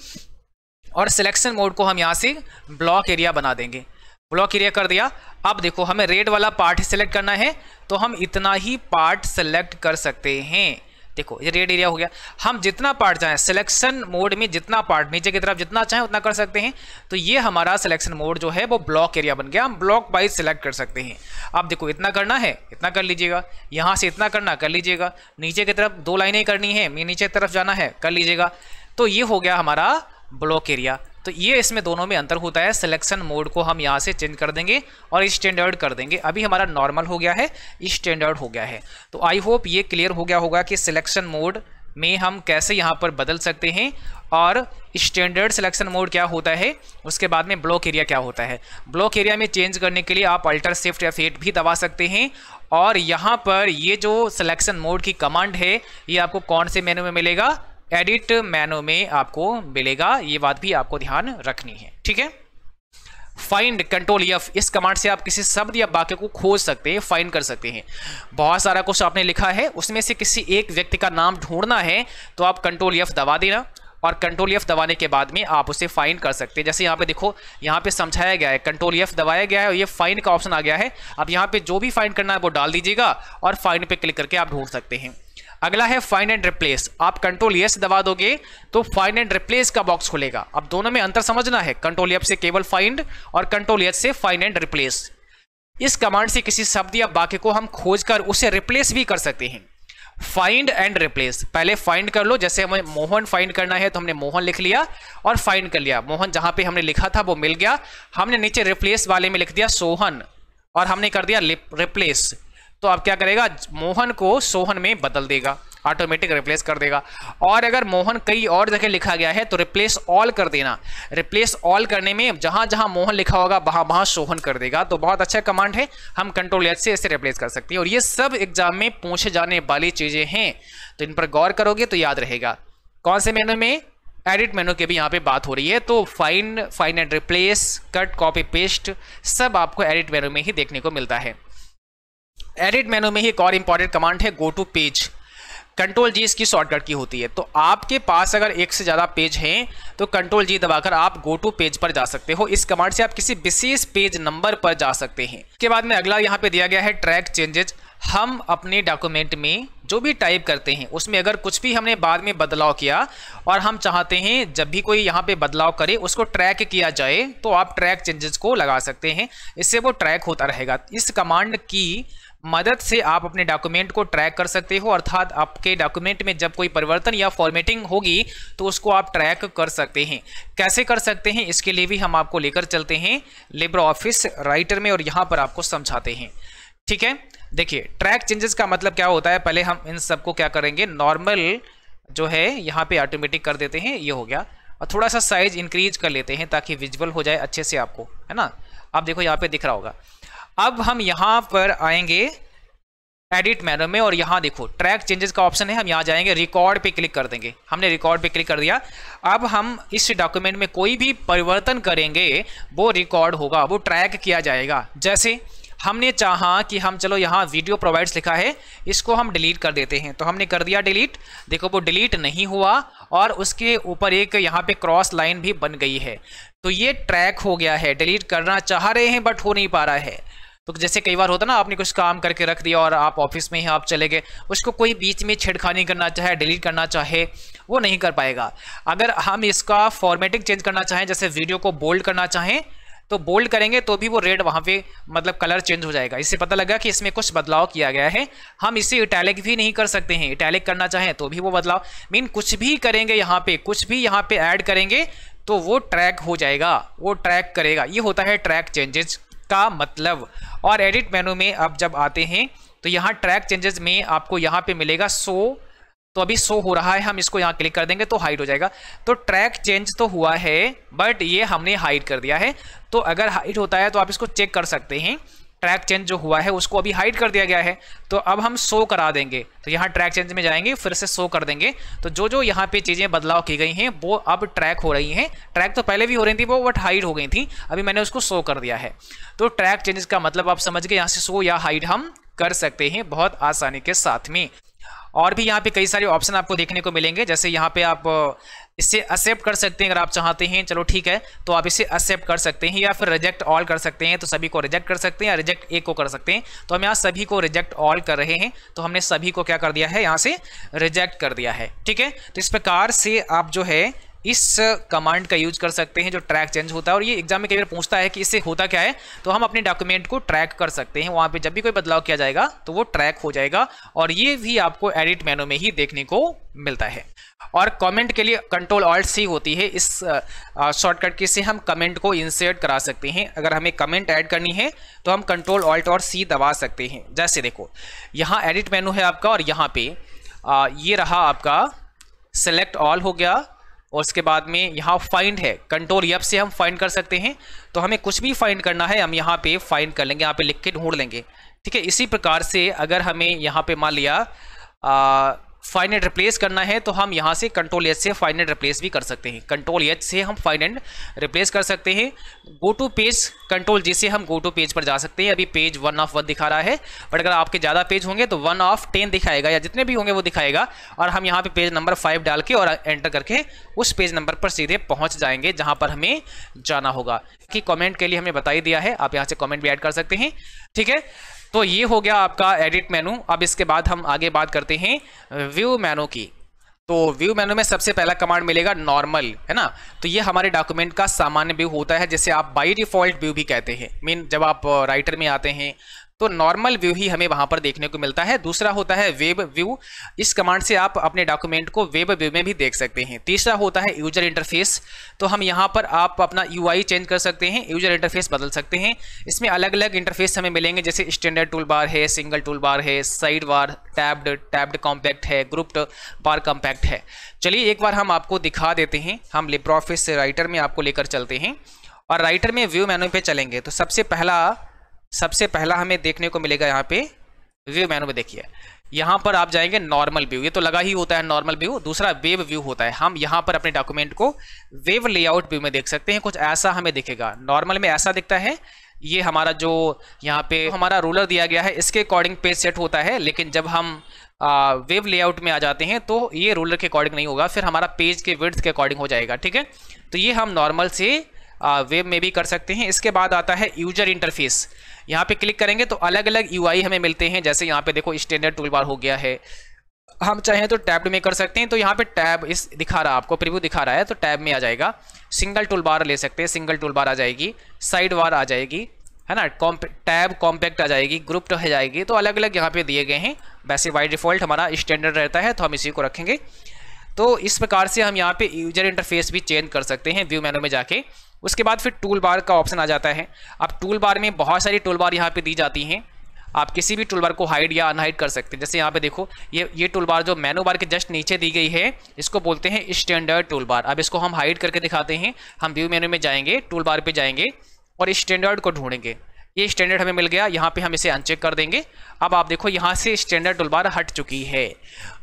और सिलेक्शन मोड को हम यहाँ से ब्लॉक एरिया बना देंगे। ब्लॉक एरिया कर दिया। अब देखो हमें रेड वाला पार्ट ही सेलेक्ट करना है, तो हम इतना ही पार्ट सेलेक्ट कर सकते हैं। देखो ये रेड एरिया हो गया। हम जितना पार्ट चाहें सिलेक्शन मोड में, जितना पार्ट नीचे की तरफ जितना चाहें उतना कर सकते हैं। तो ये हमारा सिलेक्शन मोड जो है वो ब्लॉक एरिया बन गया, हम ब्लॉक वाइज सिलेक्ट कर सकते हैं। अब देखो इतना करना है, इतना कर लीजिएगा, यहाँ से इतना करना कर लीजिएगा, नीचे की तरफ 2 लाइनें करनी है, नीचे की तरफ जाना है, कर लीजिएगा। तो ये हो गया हमारा ब्लॉक एरिया। तो ये इसमें दोनों में अंतर होता है। सिलेक्शन मोड को हम यहाँ से चेंज कर देंगे और स्टैंडर्ड कर देंगे। अभी हमारा नॉर्मल हो गया है, स्टैंडर्ड हो गया है। तो आई होप ये क्लियर हो गया होगा कि सिलेक्शन मोड में हम कैसे यहाँ पर बदल सकते हैं और स्टैंडर्ड सिलेक्शन मोड क्या होता है, उसके बाद में ब्लॉक एरिया क्या होता है। ब्लॉक एरिया में चेंज करने के लिए आप अल्टर शिफ्ट F8 भी दबा सकते हैं। और यहाँ पर ये जो सिलेक्शन मोड की कमांड है ये आपको कौन से मेनू में मिलेगा, एडिट मेनू में आपको मिलेगा। ये बात भी आपको ध्यान रखनी है, ठीक है। फाइंड कंट्रोल एफ, इस कमांड से आप किसी शब्द या वाक्य को खोज सकते हैं, फाइंड कर सकते हैं। बहुत सारा कुछ आपने लिखा है, उसमें से किसी एक व्यक्ति का नाम ढूंढना है तो आप कंट्रोल एफ दबा देना, और कंट्रोल एफ दबाने के बाद में आप उसे फाइंड कर सकते हैं। जैसे यहाँ पे देखो, यहाँ पे समझाया गया है, कंट्रोल एफ दबाया गया है और ये फाइंड का ऑप्शन आ गया है। अब यहाँ पे जो भी फाइंड करना है वो डाल दीजिएगा और फाइंड पे क्लिक करके आप ढूंढ सकते हैं। अगला है फाइंड एंड रिप्लेस, आप कंट्रोल एस दबा दोगे तो फाइंड एंड रिप्लेस का बॉक्स खुलेगा। अब दोनों में अंतर समझना है, कंट्रोल एफ से केवल फाइंड और कंट्रोल एस से फाइंड एंड रिप्लेस। इस कमांड से किसी शब्द या वाक्य को हम खोजकर उसे रिप्लेस भी कर सकते हैं। फाइंड एंड रिप्लेस, पहले फाइंड कर लो, जैसे हमें मोहन फाइंड करना है तो हमने मोहन लिख लिया और फाइंड कर लिया, मोहन जहां पे हमने लिखा था वो मिल गया। हमने नीचे रिप्लेस वाले में लिख दिया सोहन और हमने कर दिया रिप्लेस, तो अब क्या करेगा, मोहन को सोहन में बदल देगा, ऑटोमेटिक रिप्लेस कर देगा। और अगर मोहन कई और जगह लिखा गया है तो रिप्लेस ऑल कर देना, रिप्लेस ऑल करने में जहां जहां मोहन लिखा होगा वहां वहां सोहन कर देगा। तो बहुत अच्छा कमांड है, हम कंट्रोल एच से इसे रिप्लेस कर सकते हैं। और ये सब एग्जाम में पूछे जाने वाली चीजें हैं, तो इन पर गौर करोगे तो याद रहेगा। कौन से मेनू में, एडिट मेनू की भी यहाँ पे बात हो रही है, तो find and replace, cut, copy, paste सब आपको एडिट मेनू में ही देखने को मिलता है। एडिट मेनू में ही एक और इंपॉर्टेंट कमांड है गो टू पेज, कंट्रोल जी इसकी शॉर्टकट की होती है। तो आपके पास अगर एक से ज़्यादा पेज हैं तो कंट्रोल जी दबाकर आप गो टू पेज पर जा सकते हो। इस कमांड से आप किसी विशेष पेज नंबर पर जा सकते हैं। इसके बाद में अगला यहाँ पे दिया गया है ट्रैक चेंजेस। हम अपने डॉक्यूमेंट में जो भी टाइप करते हैं उसमें अगर कुछ भी हमने बाद में बदलाव किया और हम चाहते हैं जब भी कोई यहाँ पे बदलाव करे उसको ट्रैक किया जाए, तो आप ट्रैक चेंजेस को लगा सकते हैं, इससे वो ट्रैक होता रहेगा। इस कमांड की मदद से आप अपने डॉक्यूमेंट को ट्रैक कर सकते हो, अर्थात आपके डॉक्यूमेंट में जब कोई परिवर्तन या फॉर्मेटिंग होगी तो उसको आप ट्रैक कर सकते हैं। कैसे कर सकते हैं इसके लिए भी हम आपको लेकर चलते हैं लिब्रे ऑफिस राइटर में और यहाँ पर आपको समझाते हैं। ठीक है, देखिए ट्रैक चेंजेस का मतलब क्या होता है, पहले हम इन सबको क्या करेंगे, नॉर्मल जो है यहाँ पे ऑटोमेटिक कर देते हैं, ये हो गया, और थोड़ा सा साइज इंक्रीज कर लेते हैं ताकि विजुअल हो जाए अच्छे से आपको, है ना। आप देखो यहाँ पे दिख रहा होगा। अब हम यहाँ पर आएंगे एडिट मेनू में और यहाँ देखो ट्रैक चेंजेस का ऑप्शन है, हम यहाँ जाएंगे, रिकॉर्ड पे क्लिक कर देंगे। हमने रिकॉर्ड पे क्लिक कर दिया। अब हम इस डॉक्यूमेंट में कोई भी परिवर्तन करेंगे वो रिकॉर्ड होगा, वो ट्रैक किया जाएगा। जैसे हमने चाहा कि हम चलो यहाँ वीडियो प्रोवाइड्स लिखा है, इसको हम डिलीट कर देते हैं, तो हमने कर दिया डिलीट। देखो वो डिलीट नहीं हुआ और उसके ऊपर एक यहाँ पे क्रॉस लाइन भी बन गई है, तो ये ट्रैक हो गया है। डिलीट करना चाह रहे हैं बट हो नहीं पा रहा है। तो जैसे कई बार होता ना, आपने कुछ काम करके रख दिया और आप ऑफिस में ही आप चले गए, उसको कोई बीच में छेड़खानी करना चाहे, डिलीट करना चाहे, वो नहीं कर पाएगा। अगर हम इसका फॉर्मेटिंग चेंज करना चाहें, जैसे वीडियो को बोल्ड करना चाहें तो बोल्ड करेंगे तो भी वो रेड वहाँ पे मतलब कलर चेंज हो जाएगा। इससे पता लगा कि इसमें कुछ बदलाव किया गया है। हम इसे इटैलिक भी नहीं कर सकते हैं, इटैलिक करना चाहें तो भी वो बदलाव, मीन कुछ भी करेंगे यहाँ पे, कुछ भी यहाँ पे ऐड करेंगे तो वो ट्रैक हो जाएगा, वो ट्रैक करेगा। ये होता है ट्रैक चेंजेस का मतलब। और एडिट मेनू में अब जब आते हैं तो यहाँ ट्रैक चेंजेस में आपको यहाँ पे मिलेगा शो, तो अभी शो हो रहा है, हम इसको यहाँ क्लिक कर देंगे तो हाइड हो जाएगा। तो ट्रैक चेंज तो हुआ है बट ये हमने हाइड कर दिया है। तो अगर हाइड होता है तो आप इसको चेक कर सकते हैं, ट्रैक चेंज जो हुआ है उसको अभी हाइड कर दिया गया है। तो अब हम शो करा देंगे, तो यहाँ ट्रैक चेंज में जाएंगे, फिर से शो कर देंगे, तो जो जो यहाँ पे चीज़ें बदलाव की गई हैं वो अब ट्रैक हो रही हैं। ट्रैक तो पहले भी हो रही थी वो, बट हाइड हो गई थी, अभी मैंने उसको शो कर दिया है। तो ट्रैक चेंजेस का मतलब आप समझ गए, यहाँ से शो या हाइड हम कर सकते हैं बहुत आसानी के साथ में। और भी यहाँ पे कई सारे ऑप्शन आपको देखने को मिलेंगे, जैसे यहाँ पे आप इसे एक्सेप्ट कर सकते हैं अगर आप चाहते हैं, चलो ठीक है, तो आप इसे एक्सेप्ट कर सकते हैं, या फिर रिजेक्ट ऑल कर सकते हैं, तो सभी को रिजेक्ट कर सकते हैं, या रिजेक्ट एक को कर सकते हैं। तो हम यहाँ सभी को रिजेक्ट ऑल कर रहे हैं, तो हमने सभी को क्या कर दिया है, यहाँ से रिजेक्ट कर दिया है। ठीक है, तो इस प्रकार से आप जो है इस कमांड का यूज कर सकते हैं जो ट्रैक चेंज होता है। और ये एग्जाम में कई बार पूछता है कि इससे होता क्या है, तो हम अपने डॉक्यूमेंट को ट्रैक कर सकते हैं, वहाँ पे जब भी कोई बदलाव किया जाएगा तो वो ट्रैक हो जाएगा। और ये भी आपको एडिट मेनू में ही देखने को मिलता है। और कमेंट के लिए कंट्रोल ऑल्ट सी होती है, इस शॉर्टकट की से हम कमेंट को इंसर्ट करा सकते हैं। अगर हमें कमेंट ऐड करनी है तो हम कंट्रोल ऑल्ट और सी दबा सकते हैं। जैसे देखो यहाँ एडिट मेनू है आपका, और यहाँ पे ये रहा आपका सेलेक्ट ऑल हो गया, और उसके बाद में यहाँ फाइंड है, कंट्रोल एफ से हम फाइंड कर सकते हैं। तो हमें कुछ भी फाइंड करना है हम यहाँ पे फाइंड कर लेंगे, यहाँ पे लिख के ढूंढ लेंगे। ठीक है, इसी प्रकार से अगर हमें यहाँ पे मान लिया फाइंड एंड रिप्लेस करना है तो हम यहाँ से कंट्रोल एच से फाइंड एंड रिप्लेस भी कर सकते हैं। कंट्रोल एच से हम फाइंड एंड रिप्लेस कर सकते हैं। गो टू पेज, कंट्रोल जी से हम गो टू पेज पर जा सकते हैं। अभी पेज 1 ऑफ 1 दिखा रहा है, बट अगर आपके ज़्यादा पेज होंगे तो 1 ऑफ 10 दिखाएगा, या जितने भी होंगे वो दिखाएगा। और हम यहाँ पे पेज नंबर 5 डाल के और एंटर करके उस पेज नंबर पर सीधे पहुँच जाएंगे जहाँ पर हमें जाना होगा। कि कॉमेंट के लिए हमने बता ही दिया है, आप यहाँ से कॉमेंट भी ऐड कर सकते हैं। ठीक है, तो ये हो गया आपका एडिट मेनू। अब इसके बाद हम आगे बात करते हैं व्यू मेनू की। तो व्यू मेनू में सबसे पहला कमांड मिलेगा नॉर्मल, है ना। तो ये हमारे डॉक्यूमेंट का सामान्य व्यू होता है, जिसे आप बाय डिफॉल्ट व्यू भी कहते हैं। मीन जब आप राइटर में आते हैं तो नॉर्मल व्यू ही हमें वहां पर देखने को मिलता है। दूसरा होता है वेब व्यू, इस कमांड से आप अपने डॉक्यूमेंट को वेब व्यू में भी देख सकते हैं। तीसरा होता है यूजर इंटरफेस, तो हम यहां पर आप अपना यूआई चेंज कर सकते हैं, यूजर इंटरफेस बदल सकते हैं। इसमें अलग अलग इंटरफेस हमें मिलेंगे, जैसे स्टैंडर्ड टूल बार है, सिंगल टूल बार है, साइड बार, टैब्ड कॉम्पैक्ट है, ग्रुप्ड बार कॉम्पैक्ट है। चलिए एक बार हम आपको दिखा देते हैं। हम लिब्रे ऑफिस राइटर में आपको लेकर चलते हैं और राइटर में व्यू मेनू पे चलेंगे। तो सबसे पहला हमें देखने को मिलेगा यहाँ पे व्यू मेनू में। देखिए यहाँ पर आप जाएंगे नॉर्मल व्यू, ये तो लगा ही होता है नॉर्मल व्यू। दूसरा वेब व्यू होता है, हम यहाँ पर अपने डॉक्यूमेंट को वेब लेआउट व्यू में देख सकते हैं। कुछ ऐसा हमें दिखेगा, नॉर्मल में ऐसा दिखता है। ये हमारा जो यहाँ पे हमारा रूलर दिया गया है इसके अकॉर्डिंग पेज सेट होता है, लेकिन जब हम वेब लेआउट में आ जाते हैं तो ये रूलर के अकॉर्डिंग नहीं होगा, फिर हमारा पेज के विड्थ के अकॉर्डिंग हो जाएगा। ठीक है, तो ये हम नॉर्मल से वेब में भी कर सकते हैं। इसके बाद आता है यूजर इंटरफेस। यहाँ पे क्लिक करेंगे तो अलग अलग यूआई हमें मिलते हैं। जैसे यहाँ पे देखो स्टैंडर्ड टूल बार हो गया है, हम चाहें तो टैब्ड में कर सकते हैं। तो यहाँ पे टैब इस दिखा रहा है, आपको प्रीव्यू दिखा रहा है, तो टैब में आ जाएगा। सिंगल टूल बार ले सकते हैं, सिंगल टूल बार आ जाएगी, साइड बार आ जाएगी, है ना, टैब कॉम्पैक्ट आ जाएगी, ग्रुप्ड हो जाएगी। तो अलग अलग यहाँ पे दिए गए हैं। वैसे बाय डिफॉल्ट हमारा स्टैंडर्ड रहता है तो हम इसी को रखेंगे। तो इस प्रकार से हम यहाँ पे यूजर इंटरफेस भी चेंज कर सकते हैं व्यू मेनू में जाके। उसके बाद फिर टूल बार का ऑप्शन आ जाता है। अब टूल बार में बहुत सारी टूल बार यहाँ पे दी जाती हैं, आप किसी भी टूल बार को हाइड या अनहाइड कर सकते हैं। जैसे यहाँ पे देखो ये टूल बार जो मेनू बार के जस्ट नीचे दी गई है, इसको बोलते हैं स्टैंडर्ड टूल बार। अब इसको हम हाइड करके दिखाते हैं। हम व्यू मेनू में जाएंगे, टूल बार पे जाएंगे और स्टैंडर्ड को ढूंढेंगे। ये स्टैंडर्ड हमें मिल गया, यहाँ पे हम इसे अनचेक कर देंगे। अब आप देखो यहाँ से स्टैंडर्ड टूल बार हट चुकी है।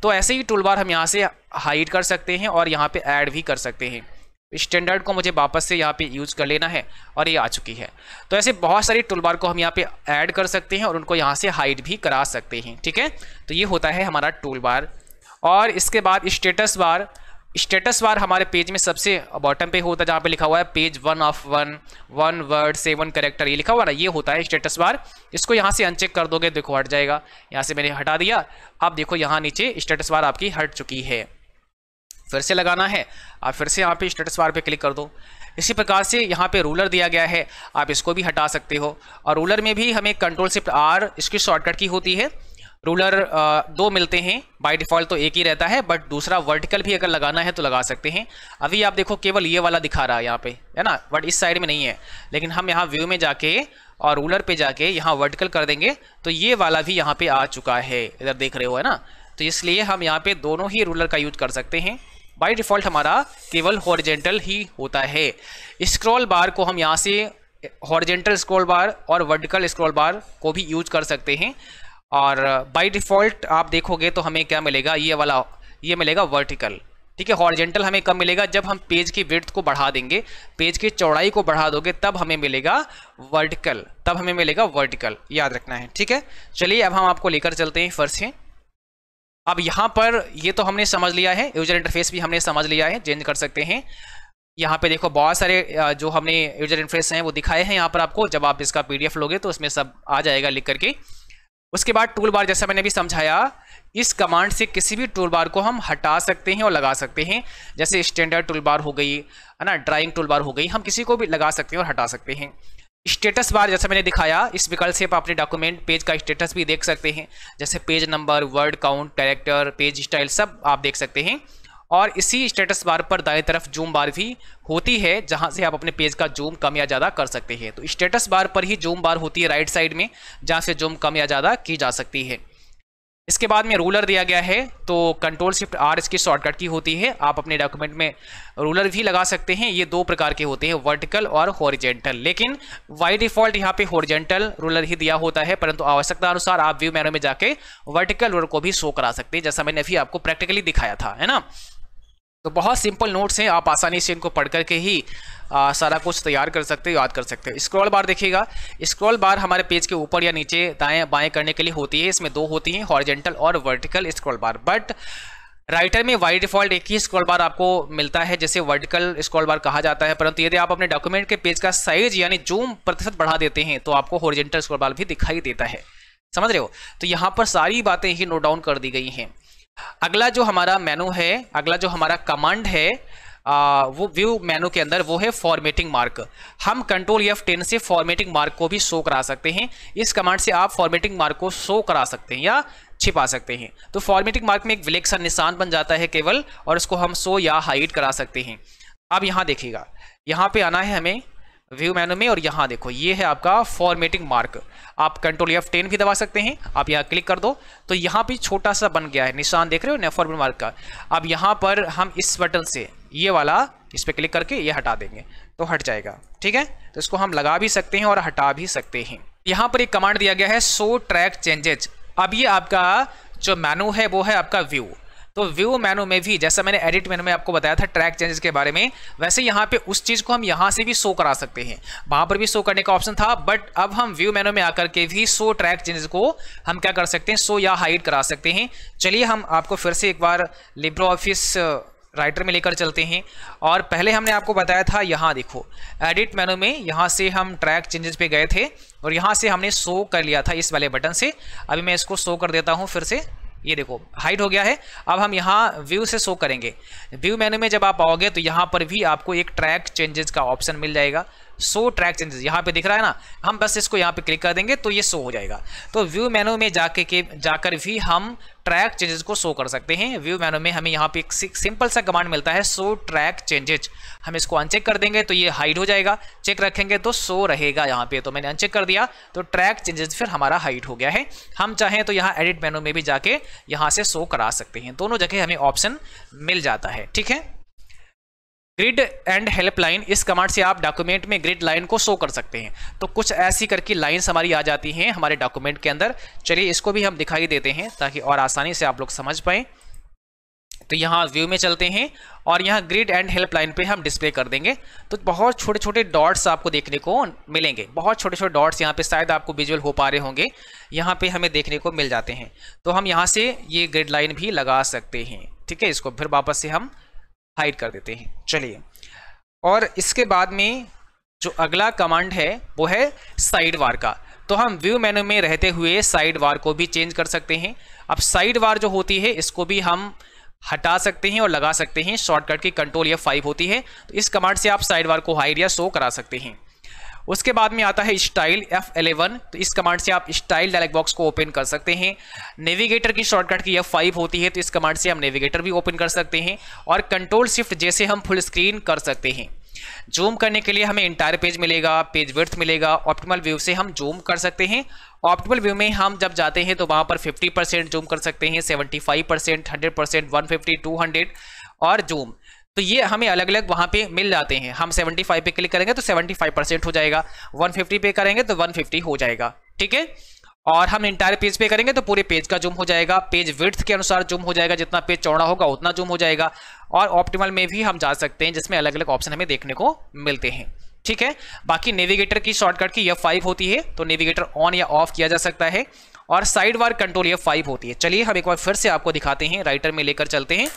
तो ऐसे ही टूल बार हम यहाँ से हाइड कर सकते हैं और यहाँ पे ऐड भी कर सकते हैं। स्टैंडर्ड को मुझे वापस से यहाँ पे यूज कर लेना है और ये आ चुकी है। तो ऐसे बहुत सारी टूल बार को हम यहाँ पे ऐड कर सकते हैं और उनको यहाँ से हाइड भी करा सकते हैं। ठीक है, तो ये होता है हमारा टूल बार। और इसके बाद स्टेटस बार। स्टेटस बार हमारे पेज में सबसे बॉटम पे होता है, जहाँ पे लिखा हुआ है पेज 1 ऑफ 1 वर्ड 7 कैरेक्टर, ये लिखा हुआ ना, ये होता है स्टेटस बार। इसको यहाँ से अनचेक कर दोगे, देखो हट जाएगा। यहाँ से मैंने हटा दिया। अब देखो यहाँ नीचे स्टेटस बार आपकी हट चुकी है। फिर से लगाना है, आप फिर से यहाँ पे स्टेटस बार पे क्लिक कर दो। इसी प्रकार से यहाँ पे रूलर दिया गया है, आप इसको भी हटा सकते हो। और रूलर में भी हमें Ctrl+Shift+R इसकी शॉर्टकट की होती है। रूलर 2 मिलते हैं, बाय डिफ़ॉल्ट तो एक ही रहता है, बट दूसरा वर्टिकल भी अगर लगाना है तो लगा सकते हैं। अभी आप देखो केवल ये वाला दिखा रहा है यहाँ पे, है ना, बट इस साइड में नहीं है। लेकिन हम यहाँ व्यू में जाके और रूलर पे जाके यहाँ वर्टिकल कर देंगे तो ये वाला भी यहाँ पे आ चुका है, इधर देख रहे हो, है ना। तो इसलिए हम यहाँ पे दोनों ही रूलर का यूज कर सकते हैं। बाय डिफ़ॉल्ट हमारा केवल हॉरिजेंटल ही होता है। स्क्रॉल बार को हम यहाँ से हॉरिजेंटल स्क्रॉल बार और वर्टिकल स्क्रॉल बार को भी यूज कर सकते हैं। और बाय डिफ़ॉल्ट आप देखोगे तो हमें क्या मिलेगा, ये मिलेगा वर्टिकल। ठीक है, हॉरिजेंटल हमें कब मिलेगा, जब हम पेज की विड्थ को बढ़ा देंगे, पेज की चौड़ाई को बढ़ा दोगे तब हमें मिलेगा वर्टिकल, याद रखना है। ठीक है, चलिए अब हम आपको लेकर चलते हैं फिर से। अब यहाँ पर ये तो हमने समझ लिया है, यूजर इंटरफेस भी हमने समझ लिया है, चेंज कर सकते हैं। यहाँ पे देखो बहुत सारे जो हमने यूजर इंटरफेस हैं वो दिखाए हैं यहाँ पर आपको। जब आप इसका PDF लोगे तो उसमें सब आ जाएगा लिख करके। उसके बाद टूल बार, जैसा मैंने भी समझाया, इस कमांड से किसी भी टूल बार को हम हटा सकते हैं और लगा सकते हैं। जैसे स्टैंडर्ड टूल बार हो गई, है ना, ड्राइंग टूल बार हो गई, हम किसी को भी लगा सकते हैं और हटा सकते हैं। स्टेटस बार जैसा मैंने दिखाया, इस विकल्प से आप अपने डॉक्यूमेंट पेज का स्टेटस भी देख सकते हैं। जैसे page number, word count, character, page style सब आप देख सकते हैं। और इसी स्टेटस बार पर दाएं तरफ जूम बार भी होती है, जहां से आप अपने पेज का जूम कम या ज़्यादा कर सकते हैं। तो स्टेटस बार पर ही जूम बार होती है राइट साइड में, जहां से जूम कम या ज़्यादा की जा सकती है। इसके बाद में रूलर दिया गया है, तो कंट्रोल शिफ्ट आर इसकी शॉर्टकट की होती है। आप अपने डॉक्यूमेंट में रूलर भी लगा सकते हैं। ये दो प्रकार के होते हैं, वर्टिकल और हॉरिजेंटल, लेकिन बाय डिफॉल्ट यहाँ पे हॉरिजेंटल रूलर ही दिया होता है, परंतु आवश्यकता अनुसार आप व्यू मेनू में जाके वर्टिकल रूलर को भी शो करा सकते हैं, जैसा मैंने अभी आपको प्रैक्टिकली दिखाया था, है ना। तो बहुत सिंपल नोट्स हैं, आप आसानी से इनको पढ़ करके ही सारा कुछ तैयार कर सकते हो, याद कर सकते हो। स्क्रॉल बार देखिएगा, स्क्रॉल बार हमारे पेज के ऊपर या नीचे दाएं बाएं करने के लिए होती है। इसमें दो होती हैं, हॉरिजेंटल और vertical scroll bar. But writer में बाय डिफॉल्ट एक ही स्क्रॉल बार आपको मिलता है, जैसे वर्टिकल स्क्रॉल बार कहा जाता है, परंतु यदि आप अपने डॉक्यूमेंट के पेज का साइज यानी जूम प्रतिशत बढ़ा देते हैं तो आपको हॉरिजेंटल स्क्रॉल बार भी दिखाई देता है, समझ रहे हो। तो यहाँ पर सारी बातें ही नोट डाउन कर दी गई हैं। अगला जो हमारा मेनू है, अगला जो हमारा कमांड है वो व्यू मेनू के अंदर, वो है फॉर्मेटिंग मार्क। हम कंट्रोल F10 से फॉर्मेटिंग मार्क को भी शो करा सकते हैं। इस कमांड से आप फॉर्मेटिंग मार्क को शो करा सकते हैं या छिपा सकते हैं। तो फॉर्मेटिंग मार्क में एक विलक्षण निशान बन जाता है केवल, और इसको हम शो या हाइड करा सकते हैं। अब यहाँ देखिएगा, यहाँ पे आना है हमें व्यू मेनू में, और यहाँ देखो ये है आपका फॉर्मेटिंग मार्क। आप कंट्रोल F10 भी दबा सकते हैं। आप यहाँ क्लिक कर दो तो यहाँ पे छोटा सा बन गया है निशान, देख रहे हो ना, फॉर्मेटिंग मार्क का। अब यहाँ पर हम इस बटन से ये वाला इस पर क्लिक करके ये हटा देंगे तो हट जाएगा, ठीक है। तो इसको हम लगा भी सकते हैं और हटा भी सकते हैं। यहाँ पर एक कमांड दिया गया है शो ट्रैक चेंजेज। अब ये आपका जो मेनू है वो है आपका व्यू। तो व्यू मेनू में भी, जैसा मैंने एडिट मेनू में आपको बताया था ट्रैक चेंजेस के बारे में, वैसे यहाँ पे उस चीज़ को हम यहाँ से भी शो करा सकते हैं। वहाँ पर भी शो करने का ऑप्शन था, बट अब हम व्यू मेनू में आकर के भी शो ट्रैक चेंजेस को हम क्या कर सकते हैं, शो या हाइड करा सकते हैं। चलिए हम आपको फिर से एक बार लिब्रे ऑफिस राइटर में लेकर चलते हैं। और पहले हमने आपको बताया था, यहाँ देखो एडिट मेनू में, यहाँ से हम ट्रैक चेंजेस पे गए थे और यहाँ से हमने शो कर लिया था इस वाले बटन से। अभी मैं इसको शो कर देता हूँ फिर से, ये देखो हाइड हो गया है। अब हम यहाँ व्यू से शो करेंगे। व्यू मेनू में जब आप आओगे तो यहाँ पर भी आपको एक ट्रैक चेंजेस का ऑप्शन मिल जाएगा, शो ट्रैक चेंजेस, यहाँ पे दिख रहा है ना। हम बस इसको यहाँ पे क्लिक कर देंगे तो ये शो हो जाएगा। तो व्यू मेनू में जाकर भी हम ट्रैक चेंजेस को शो कर सकते हैं। व्यू मेनू में हमें यहाँ पे एक सिंपल सा कमांड मिलता है शो ट्रैक चेंजेस। हम इसको अनचेक कर देंगे तो ये हाइड हो जाएगा, चेक रखेंगे तो शो रहेगा यहाँ पे। तो मैंने अनचेक कर दिया तो ट्रैक चेंजेस फिर हमारा हाइड हो गया है। हम चाहें तो यहाँ एडिट मेनू में भी जाके यहाँ से शो करा सकते हैं, दोनों जगह हमें ऑप्शन मिल जाता है, ठीक है। ग्रिड एंड हेल्प लाइन, इस कमांड से आप डॉक्यूमेंट में ग्रिड लाइन को शो कर सकते हैं। तो कुछ ऐसी करके लाइंस हमारी आ जाती हैं हमारे डॉक्यूमेंट के अंदर। चलिए इसको भी हम दिखाई देते हैं ताकि और आसानी से आप लोग समझ पाएं। तो यहाँ व्यू में चलते हैं और यहाँ ग्रिड एंड हेल्प लाइन पे हम डिस्प्ले कर देंगे। तो बहुत छोटे छोटे डॉट्स आपको देखने को मिलेंगे, बहुत छोटे छोटे डॉट्स यहाँ पे शायद आपको विजुअल हो पा रहे होंगे, यहाँ पे हमें देखने को मिल जाते हैं। तो हम यहाँ से ये ग्रिड लाइन भी लगा सकते हैं, ठीक है। इसको फिर वापस से हम हाइड कर देते हैं। चलिए, और इसके बाद में जो अगला कमांड है वो है साइड बार का। तो हम व्यू मेनू में रहते हुए साइड बार को भी चेंज कर सकते हैं। अब साइड बार जो होती है इसको भी हम हटा सकते हैं और लगा सकते हैं। शॉर्टकट की कंट्रोल F5 होती है। तो इस कमांड से आप साइड बार को हाइड या शो करा सकते हैं। उसके बाद में आता है स्टाइल F11। तो इस कमांड से आप स्टाइल डायलॉग बॉक्स को ओपन कर सकते हैं। नेविगेटर की शॉर्टकट की F5 होती है, तो इस कमांड से हम नेविगेटर भी ओपन कर सकते हैं। और कंट्रोल शिफ्ट जैसे हम फुल स्क्रीन कर सकते हैं। जूम करने के लिए हमें इंटायर पेज मिलेगा, पेज विड्थ मिलेगा। ऑप्टिमल व्यू से हम जूम कर सकते हैं। ऑप्टिमल व्यू में हम जब जाते हैं तो वहाँ पर 50% जूम कर सकते हैं, 75%, 100%, 150, 200 और जूम। तो ये हमें अलग अलग वहाँ पे मिल जाते हैं। हम 75 पे क्लिक करेंगे तो 75% हो जाएगा, 150 पे करेंगे तो 150 हो जाएगा, ठीक है। और हम इंटायर पेज पे करेंगे तो पूरे पेज का जूम हो जाएगा। पेज विड्थ के अनुसार जूम हो जाएगा, जितना पेज चौड़ा होगा उतना जूम हो जाएगा। और ऑप्टिमल में भी हम जा सकते हैं जिसमें अलग अलग ऑप्शन हमें देखने को मिलते हैं, ठीक है। बाकी नेविगेटर की शॉर्टकट की F5 होती है, तो नेविगेटर ऑन या ऑफ किया जा सकता है। और साइड बार कंट्रोल F5 होती है। चलिए हम एक बार फिर से आपको दिखाते हैं, राइटर में लेकर चलते हैं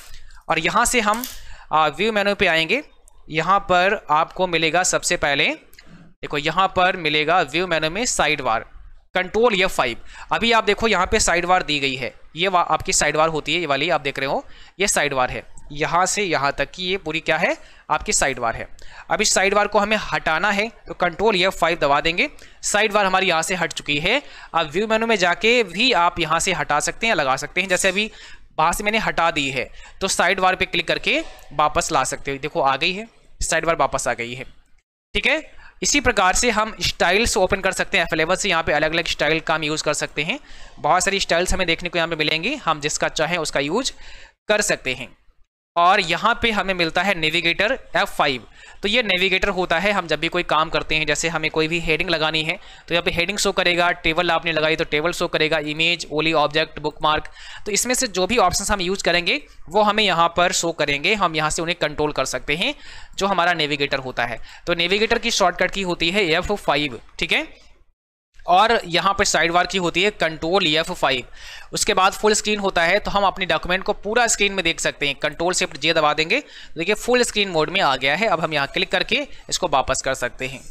और यहाँ से हम व्यू मेनू पे आएंगे। यहाँ पर आपको मिलेगा सबसे पहले, देखो यहाँ पर मिलेगा व्यू मेनू में साइड बार कंट्रोल F5। अभी आप देखो यहाँ पे साइड बार दी गई है, ये आपकी साइड बार होती है, ये वाली आप देख रहे हो, ये साइड बार है। यहाँ से यहाँ तक की ये पूरी क्या है, आपकी साइड बार है। अब इस साइड बार को हमें हटाना है तो कंट्रोल F5 दबा देंगे। साइड बार हमारी यहाँ से हट चुकी है। अब व्यू मेनू में जाके भी आप यहाँ से हटा सकते हैं, लगा सकते हैं। जैसे अभी वहाँ से मैंने हटा दी है तो साइड बार पे क्लिक करके वापस ला सकते हो। देखो आ गई है, साइड बार वापस आ गई है, ठीक है। इसी प्रकार से हम स्टाइल्स ओपन कर सकते हैं F11 से। यहाँ पे अलग अलग स्टाइल का हम यूज़ कर सकते हैं, बहुत सारी स्टाइल्स हमें देखने को यहाँ पे मिलेंगी, हम जिसका चाहें उसका यूज कर सकते हैं। और यहाँ पे हमें मिलता है नेविगेटर F5। तो ये नेविगेटर होता है, हम जब भी कोई काम करते हैं, जैसे हमें कोई भी हेडिंग लगानी है तो यहाँ पे हेडिंग शो करेगा, टेबल आपने लगाई तो टेबल शो करेगा, इमेज, ओली, ऑब्जेक्ट, बुकमार्क, तो इसमें से जो भी ऑप्शंस हम यूज करेंगे वो हमें यहाँ पर शो करेंगे, हम यहाँ से उन्हें कंट्रोल कर सकते हैं, जो हमारा नेविगेटर होता है। तो नेविगेटर की शॉर्टकट की होती है F5, ठीक है। और यहाँ पर साइड बार की होती है कंट्रोल F5। उसके बाद फुल स्क्रीन होता है, तो हम अपनी डॉक्यूमेंट को पूरा स्क्रीन में देख सकते हैं। कंट्रोल शिफ्ट J दबा देंगे तो देखिए फुल स्क्रीन मोड में आ गया है। अब हम यहाँ क्लिक करके इसको वापस कर सकते हैं।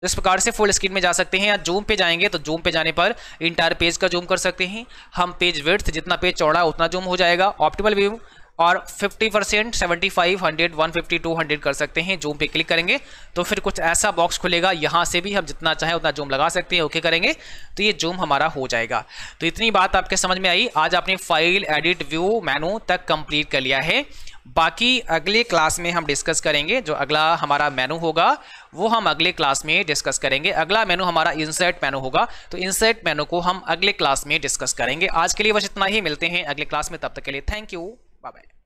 इस प्रकार से फुल स्क्रीन में जा सकते हैं। या जूम पे जाएंगे तो जूम पे जाने पर इंटायर पेज का जूम कर सकते हैं हम। पेज विड्थ, जितना पेज चौड़ा उतना जूम हो जाएगा। ऑप्टिमल व्यू और 50%, 75, 100, 150, 200 कर सकते हैं। जूम पे क्लिक करेंगे तो फिर कुछ ऐसा बॉक्स खुलेगा, यहाँ से भी हम जितना चाहें उतना जूम लगा सकते हैं। ओके करेंगे तो ये जूम हमारा हो जाएगा। तो इतनी बात आपके समझ में आई। आज आपने फाइल, एडिट, व्यू, मेनू तक कंप्लीट कर लिया है। बाकी अगले क्लास में हम डिस्कस करेंगे, जो अगला हमारा मेनू होगा वो हम अगले क्लास में डिस्कस करेंगे। अगला मेनू हमारा इंसर्ट मेनू होगा, तो इंसर्ट मेनू को हम अगले क्लास में डिस्कस करेंगे। आज के लिए बस इतना ही, मिलते हैं अगले क्लास में, तब तक के लिए थैंक यू, बाय बाय।